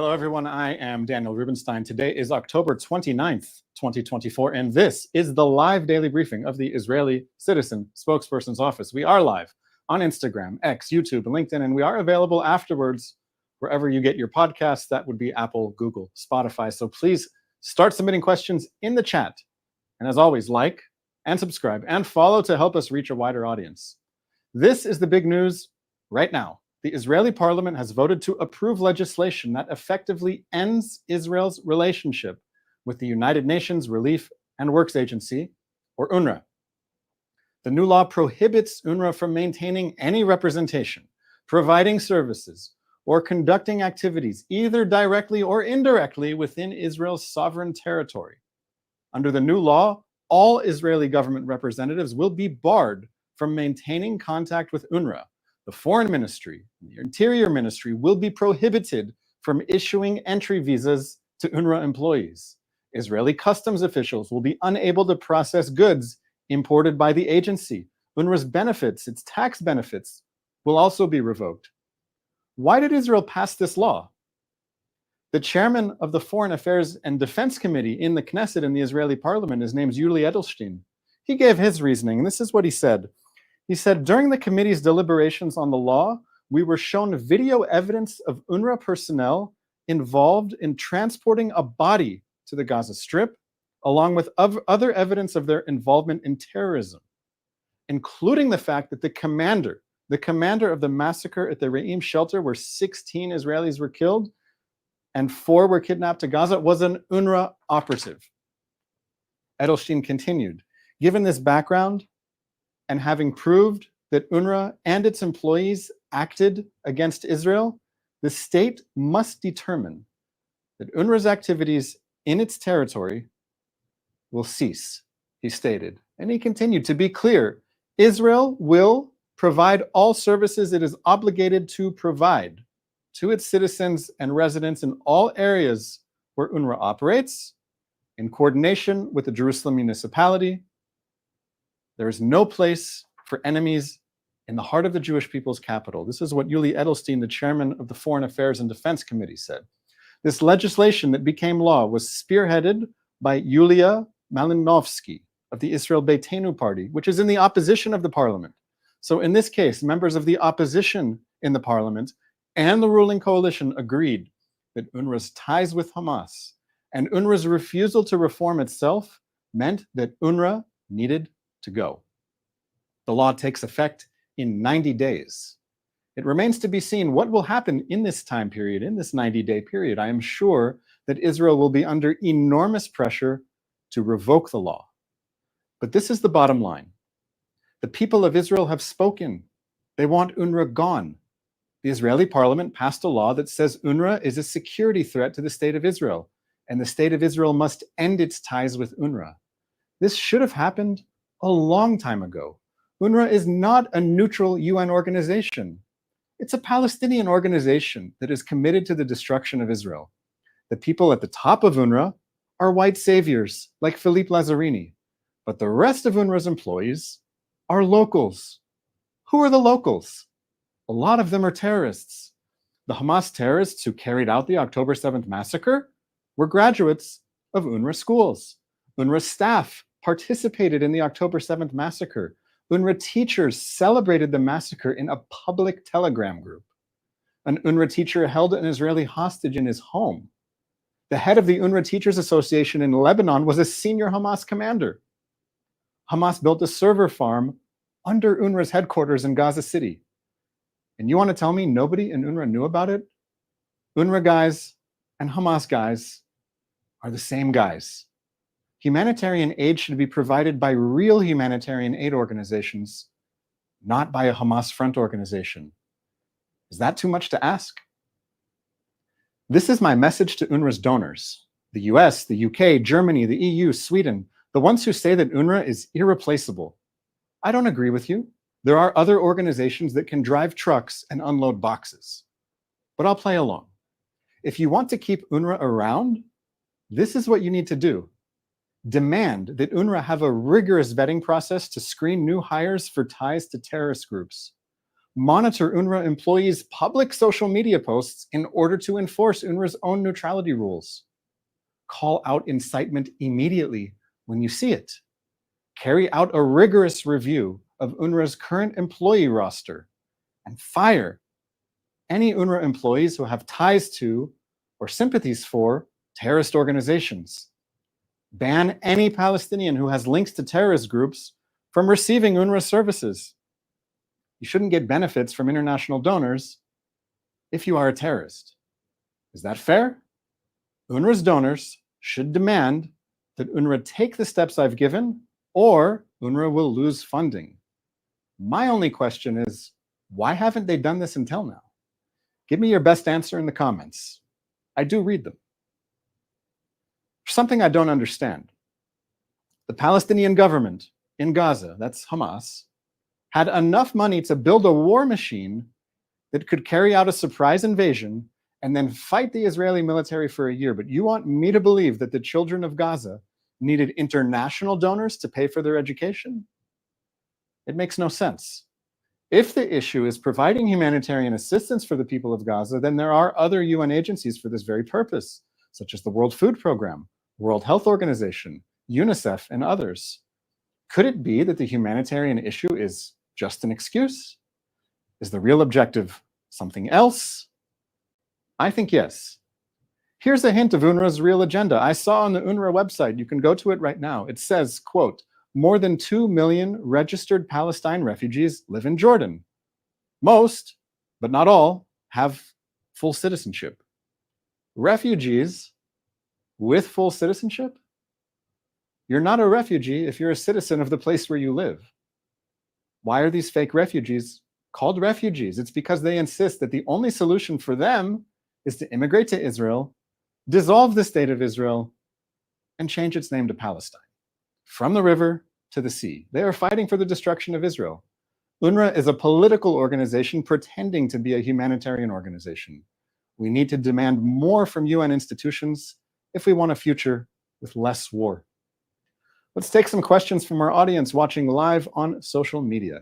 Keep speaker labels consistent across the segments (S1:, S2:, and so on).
S1: Hello, everyone. I am Daniel Rubenstein. Today is October 29th, 2024, and this is the live daily briefing of the Israeli Citizen Spokesperson's Office. We are live on Instagram, X, YouTube, and LinkedIn, and we are available afterwards wherever you get your podcasts. That would be Apple, Google, Spotify. So please start submitting questions in the chat. And as always, like and subscribe and follow to help us reach a wider audience. This is the big news right now. The Israeli parliament has voted to approve legislation that effectively ends Israel's relationship with the United Nations Relief and Works Agency, or UNRWA. The new law prohibits UNRWA from maintaining any representation, providing services, or conducting activities, either directly or indirectly, within Israel's sovereign territory. Under the new law, all Israeli government representatives will be barred from maintaining contact with UNRWA. The Foreign Ministry and the Interior Ministry will be prohibited from issuing entry visas to UNRWA employees. Israeli customs officials will be unable to process goods imported by the agency. UNRWA's benefits, its tax benefits, will also be revoked. Why did Israel pass this law? The chairman of the Foreign Affairs and Defense Committee in the Knesset in the Israeli parliament, his name's Yuli Edelstein. He gave his reasoning, and this is what he said. He said, during the committee's deliberations on the law, we were shown video evidence of UNRWA personnel involved in transporting a body to the Gaza Strip, along with other evidence of their involvement in terrorism, including the fact that the commander of the massacre at the Re'im shelter, where 16 Israelis were killed and 4 were kidnapped to Gaza, was an UNRWA operative. Edelstein continued, given this background, and having proved that UNRWA and its employees acted against Israel, the state must determine that UNRWA's activities in its territory will cease, he stated. And he continued, to be clear, Israel will provide all services it is obligated to provide to its citizens and residents in all areas where UNRWA operates, in coordination with the Jerusalem municipality. There is no place for enemies in the heart of the Jewish people's capital. This is what Yuli Edelstein, the chairman of the Foreign Affairs and Defense Committee, said. This legislation that became law was spearheaded by Yulia Malinovsky of the Israel Beitenu party, which is in the opposition of the parliament. So in this case, members of the opposition in the parliament and the ruling coalition agreed that UNRWA's ties with Hamas and UNRWA's refusal to reform itself meant that UNRWA needed to go. The law takes effect in 90 days. It remains to be seen what will happen in this time period, in this 90-day period. I am sure that Israel will be under enormous pressure to revoke the law. But this is the bottom line. The people of Israel have spoken. They want UNRWA gone. The Israeli parliament passed a law that says UNRWA is a security threat to the state of Israel, and the state of Israel must end its ties with UNRWA. This should have happened a long time ago. UNRWA is not a neutral UN organization. It's a Palestinian organization that is committed to the destruction of Israel. The people at the top of UNRWA are white saviors like Philippe Lazzarini, but the rest of UNRWA's employees are locals. Who are the locals? A lot of them are terrorists. The Hamas terrorists who carried out the October 7th massacre were graduates of UNRWA schools. UNRWA staff participated in the October 7th massacre. UNRWA teachers celebrated the massacre in a public Telegram group. An UNRWA teacher held an Israeli hostage in his home. The head of the UNRWA Teachers Association in Lebanon was a senior Hamas commander. Hamas built a server farm under UNRWA's headquarters in Gaza City. And you want to tell me nobody in UNRWA knew about it? UNRWA guys and Hamas guys are the same guys. Humanitarian aid should be provided by real humanitarian aid organizations, not by a Hamas front organization. Is that too much to ask? This is my message to UNRWA's donors, the US, the UK, Germany, the EU, Sweden, the ones who say that UNRWA is irreplaceable. I don't agree with you. There are other organizations that can drive trucks and unload boxes. But I'll play along. If you want to keep UNRWA around, this is what you need to do. Demand that UNRWA have a rigorous vetting process to screen new hires for ties to terrorist groups. Monitor UNRWA employees' public social media posts in order to enforce UNRWA's own neutrality rules. Call out incitement immediately when you see it. Carry out a rigorous review of UNRWA's current employee roster and fire any UNRWA employees who have ties to or sympathies for terrorist organizations. Ban any Palestinian who has links to terrorist groups from receiving UNRWA services. You shouldn't get benefits from international donors if you are a terrorist. Is that fair? UNRWA's donors should demand that UNRWA take the steps I've given, or UNRWA will lose funding. My only question is, why haven't they done this until now? Give me your best answer in the comments. I do read them. Something I don't understand. The Palestinian government in Gaza, that's Hamas, had enough money to build a war machine that could carry out a surprise invasion and then fight the Israeli military for a year. But you want me to believe that the children of Gaza needed international donors to pay for their education? It makes no sense. If the issue is providing humanitarian assistance for the people of Gaza, then there are other UN agencies for this very purpose, such as the World Food Program, World Health Organization, UNICEF, and others. Could it be that the humanitarian issue is just an excuse? Is the real objective something else? I think yes. Here's a hint of UNRWA's real agenda. I saw on the UNRWA website, you can go to it right now. It says, quote, more than 2 million registered Palestine refugees live in Jordan. Most, but not all, have full citizenship. Refugees with full citizenship? You're not a refugee if you're a citizen of the place where you live. Why are these fake refugees called refugees? It's because they insist that the only solution for them is to immigrate to Israel, dissolve the state of Israel, and change its name to Palestine. From the river to the sea. They are fighting for the destruction of Israel. UNRWA is a political organization pretending to be a humanitarian organization. We need to demand more from UN institutions if we want a future with less war. Let's take some questions from our audience watching live on social media.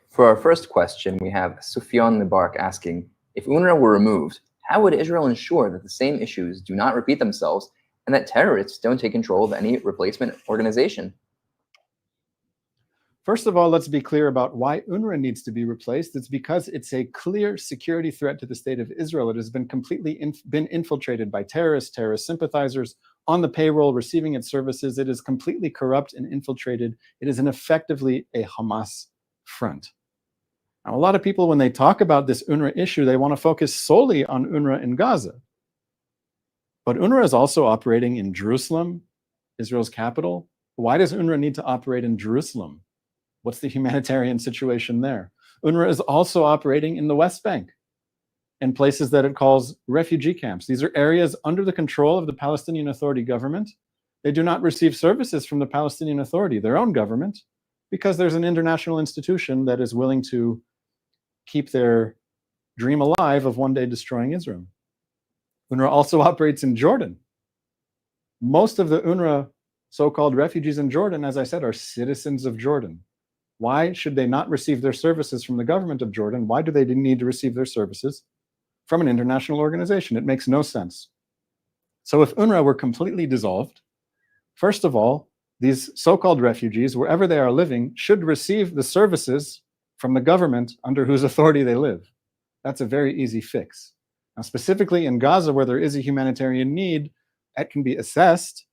S2: For our first question, we have Sufyan Nibark asking, if UNRWA were removed, how would Israel ensure that the same issues do not repeat themselves and that terrorists don't take control of any replacement organization?
S1: First of all, let's be clear about why UNRWA needs to be replaced. It's because it's a clear security threat to the state of Israel. It has been completely been infiltrated by terrorist sympathizers on the payroll, receiving its services. It is completely corrupt and infiltrated. It is effectively a Hamas front. Now, a lot of people, when they talk about this UNRWA issue, they want to focus solely on UNRWA in Gaza. But UNRWA is also operating in Jerusalem, Israel's capital. Why does UNRWA need to operate in Jerusalem? What's the humanitarian situation there? UNRWA is also operating in the West Bank, in places that it calls refugee camps. These are areas under the control of the Palestinian Authority government. They do not receive services from the Palestinian Authority, their own government, because there's an international institution that is willing to keep their dream alive of one day destroying Israel. UNRWA also operates in Jordan. Most of the UNRWA so-called refugees in Jordan, as I said, are citizens of Jordan. Why should they not receive their services from the government of Jordan? Why do they need to receive their services from an international organization? It makes no sense. So if UNRWA were completely dissolved, first of all, these so-called refugees, wherever they are living, should receive the services from the government under whose authority they live. That's a very easy fix. Now, specifically in Gaza, where there is a humanitarian need, that can be assessed,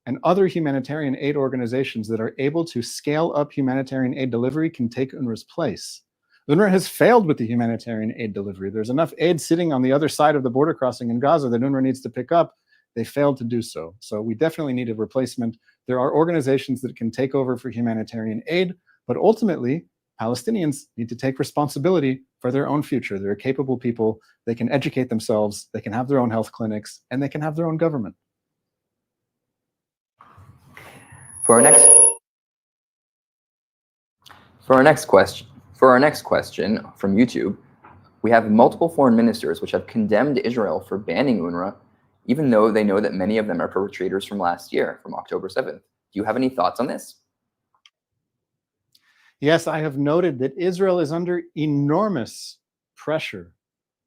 S1: and other humanitarian aid organizations that are able to scale up humanitarian aid delivery can take UNRWA's place. UNRWA has failed with the humanitarian aid delivery. There's enough aid sitting on the other side of the border crossing in Gaza that UNRWA needs to pick up. They failed to do so. So we definitely need a replacement. There are organizations that can take over for humanitarian aid, but ultimately, Palestinians need to take responsibility for their own future. They're capable people. They can educate themselves. They can have their own health clinics, and they can have their own government.
S2: For our next question from YouTube, we have multiple foreign ministers which have condemned Israel for banning UNRWA, even though they know that many of them are perpetrators from last year, from October 7th. Do you have any thoughts on this?
S1: Yes, I have noted that Israel is under enormous pressure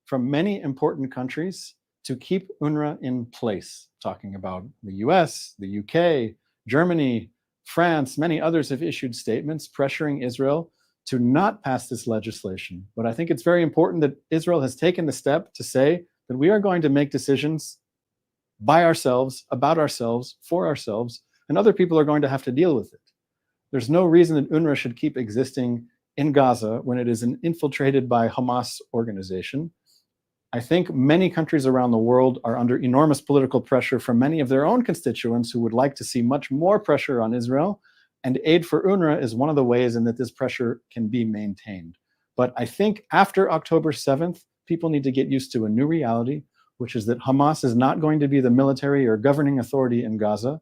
S1: from many important countries to keep UNRWA in place. Talking about the US, the UK, Germany, France, many others have issued statements pressuring Israel to not pass this legislation. But I think it's very important that Israel has taken the step to say that we are going to make decisions by ourselves, about ourselves, for ourselves, and other people are going to have to deal with it. There's no reason that UNRWA should keep existing in Gaza when it is infiltrated by Hamas organization. I think many countries around the world are under enormous political pressure from many of their own constituents who would like to see much more pressure on Israel, and aid for UNRWA is one of the ways in that this pressure can be maintained. But I think after October 7th, people need to get used to a new reality, which is that Hamas is not going to be the military or governing authority in Gaza,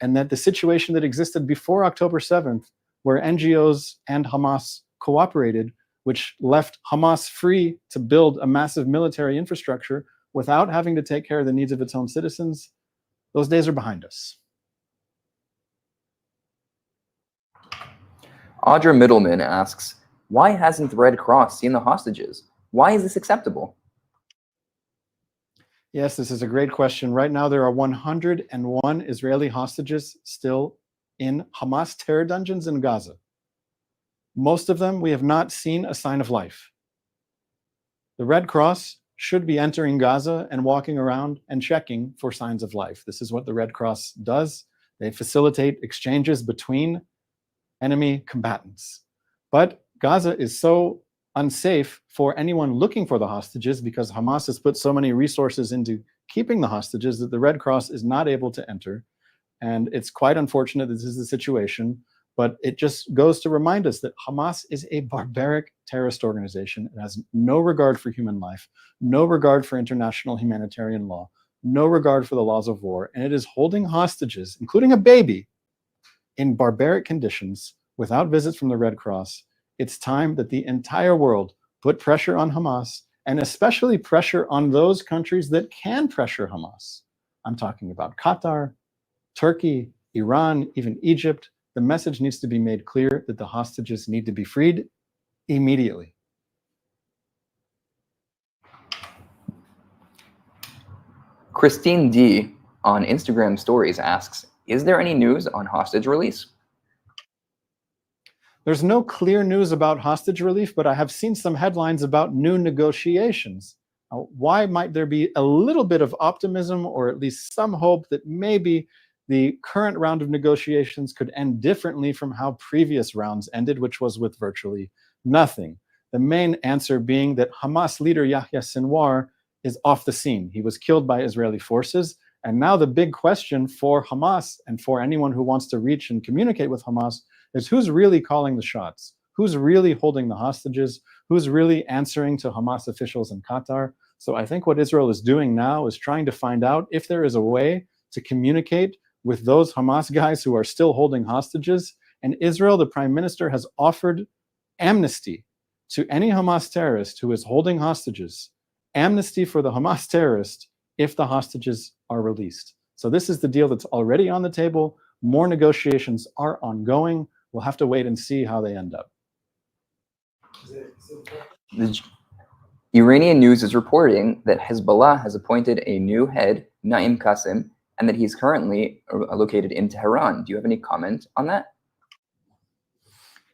S1: and that the situation that existed before October 7th, where NGOs and Hamas cooperated, which left Hamas free to build a massive military infrastructure without having to take care of the needs of its own citizens, those days are behind us.
S2: Audra Middleman asks, why hasn't the Red Cross seen the hostages? Why is this acceptable?
S1: Yes, this is a great question. Right now, there are 101 Israeli hostages still in Hamas terror dungeons in Gaza. Most of them, we have not seen a sign of life. The Red Cross should be entering Gaza and walking around and checking for signs of life. This is what the Red Cross does. They facilitate exchanges between enemy combatants. But Gaza is so unsafe for anyone looking for the hostages because Hamas has put so many resources into keeping the hostages that the Red Cross is not able to enter. And it's quite unfortunate this is the situation, but it just goes to remind us that Hamas is a barbaric terrorist organization. It has no regard for human life, no regard for international humanitarian law, no regard for the laws of war, and it is holding hostages, including a baby, in barbaric conditions without visits from the Red Cross. It's time that the entire world put pressure on Hamas, and especially pressure on those countries that can pressure Hamas. I'm talking about Qatar, Turkey, Iran, even Egypt. The message needs to be made clear that the hostages need to be freed immediately.
S2: Christine D on Instagram stories asks, is there any news on hostage release?
S1: There's no clear news about hostage relief, but I have seen some headlines about new negotiations. Why might there be a little bit of optimism or at least some hope that maybe the current round of negotiations could end differently from how previous rounds ended, which was with virtually nothing? The main answer being that Hamas leader Yahya Sinwar is off the scene. He was killed by Israeli forces. And now the big question for Hamas and for anyone who wants to reach and communicate with Hamas is who's really calling the shots? Who's really holding the hostages? Who's really answering to Hamas officials in Qatar? So I think what Israel is doing now is trying to find out if there is a way to communicate with those Hamas guys who are still holding hostages. And Israel, the prime minister, has offered amnesty to any Hamas terrorist who is holding hostages, amnesty for the Hamas terrorist if the hostages are released. So this is the deal that's already on the table. More negotiations are ongoing. We'll have to wait and see how they end up.
S2: The Iranian news is reporting that Hezbollah has appointed a new head, Naim Qasim, and that he's currently located in Tehran. Do you have any comment on that?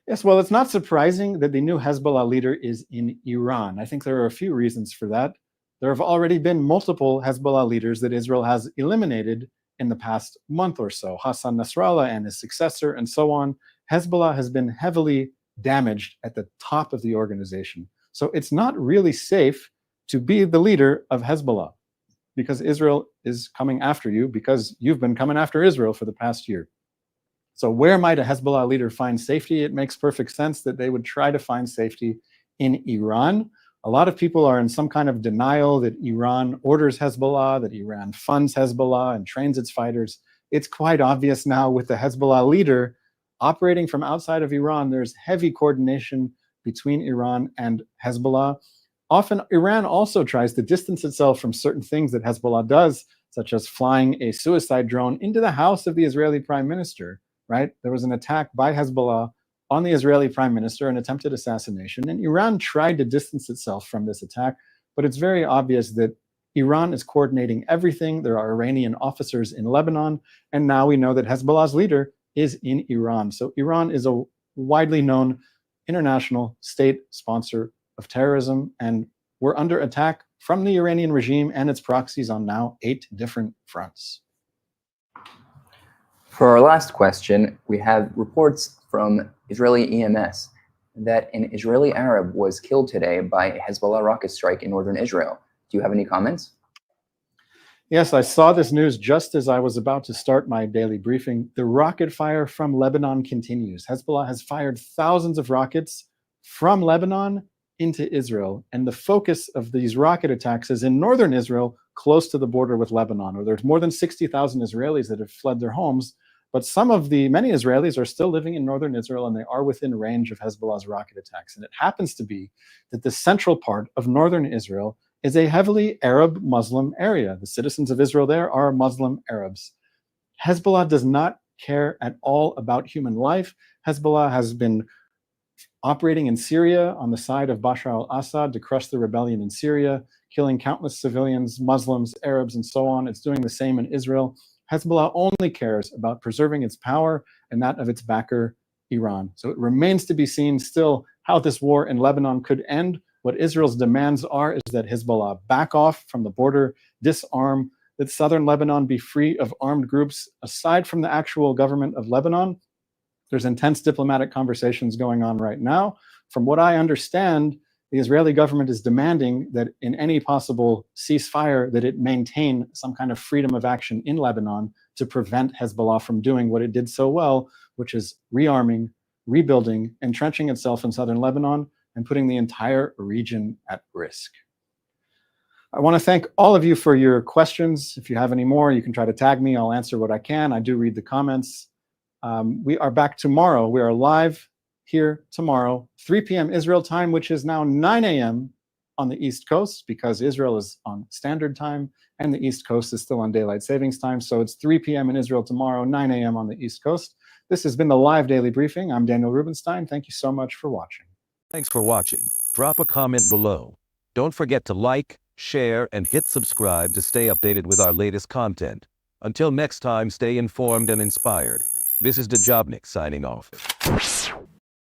S1: Yes, well, it's not surprising that the new Hezbollah leader is in Iran. I think there are a few reasons for that. There have already been multiple Hezbollah leaders that Israel has eliminated in the past month or so. Hassan Nasrallah and his successor and so on. Hezbollah has been heavily damaged at the top of the organization. So it's not really safe to be the leader of Hezbollah because Israel is coming after you because you've been coming after Israel for the past year. So where might a Hezbollah leader find safety? It makes perfect sense that they would try to find safety in Iran. A lot of people are in some kind of denial that Iran orders Hezbollah, that Iran funds Hezbollah and trains its fighters. It's quite obvious now with the Hezbollah leader operating from outside of Iran. There's heavy coordination between Iran and Hezbollah. Often Iran also tries to distance itself from certain things that Hezbollah does, such as flying a suicide drone into the house of the Israeli prime minister, right? There was an attack by Hezbollah on the Israeli prime minister, an attempted assassination. And Iran tried to distance itself from this attack, but it's very obvious that Iran is coordinating everything. There are Iranian officers in Lebanon, and now we know that Hezbollah's leader is in Iran. So Iran is a widely known international state sponsor of terrorism, and we're under attack from the Iranian regime and its proxies on now 8 different fronts.
S2: For our last question, we have reports from Israeli EMS that an Israeli Arab was killed today by a Hezbollah rocket strike in northern Israel. Do you have any comments?
S1: Yes, I saw this news just as I was about to start my daily briefing. The rocket fire from Lebanon continues. Hezbollah has fired thousands of rockets from Lebanon into Israel, and the focus of these rocket attacks is in northern Israel, close to the border with Lebanon, where there's more than 60,000 Israelis that have fled their homes. But many Israelis are still living in northern Israel, and they are within range of Hezbollah's rocket attacks. And it happens to be that the central part of northern Israel is a heavily Arab Muslim area. The citizens of Israel there are Muslim Arabs. Hezbollah does not care at all about human life. Hezbollah has been operating in Syria on the side of Bashar al-Assad to crush the rebellion in Syria, killing countless civilians, Muslims, Arabs, and so on. It's doing the same in Israel. Hezbollah only cares about preserving its power and that of its backer, Iran. So it remains to be seen still how this war in Lebanon could end. What Israel's demands are is that Hezbollah back off from the border, disarm, that southern Lebanon be free of armed groups. Aside from the actual government of Lebanon, there's intense diplomatic conversations going on right now. From what I understand, the Israeli government is demanding that in any possible ceasefire, that it maintain some kind of freedom of action in Lebanon to prevent Hezbollah from doing what it did so well, which is rearming, rebuilding, entrenching itself in southern Lebanon, and putting the entire region at risk. I want to thank all of you for your questions. If you have any more, you can try to tag me. I'll answer what I can. I do read the comments. We are back tomorrow. We are live here tomorrow, 3 p.m. Israel time, which is now 9 a.m. on the East Coast, because Israel is on standard time and the East Coast is still on daylight savings time. So it's 3 p.m. in Israel tomorrow, 9 a.m. on the East Coast. This has been the live daily briefing. I'm Daniel Rubenstein. Thank you so much for watching.
S3: Thanks for watching. Drop a comment below. Don't forget to like, share, and hit subscribe to stay updated with our latest content. Until next time, stay informed and inspired. This is Dejobnik signing off.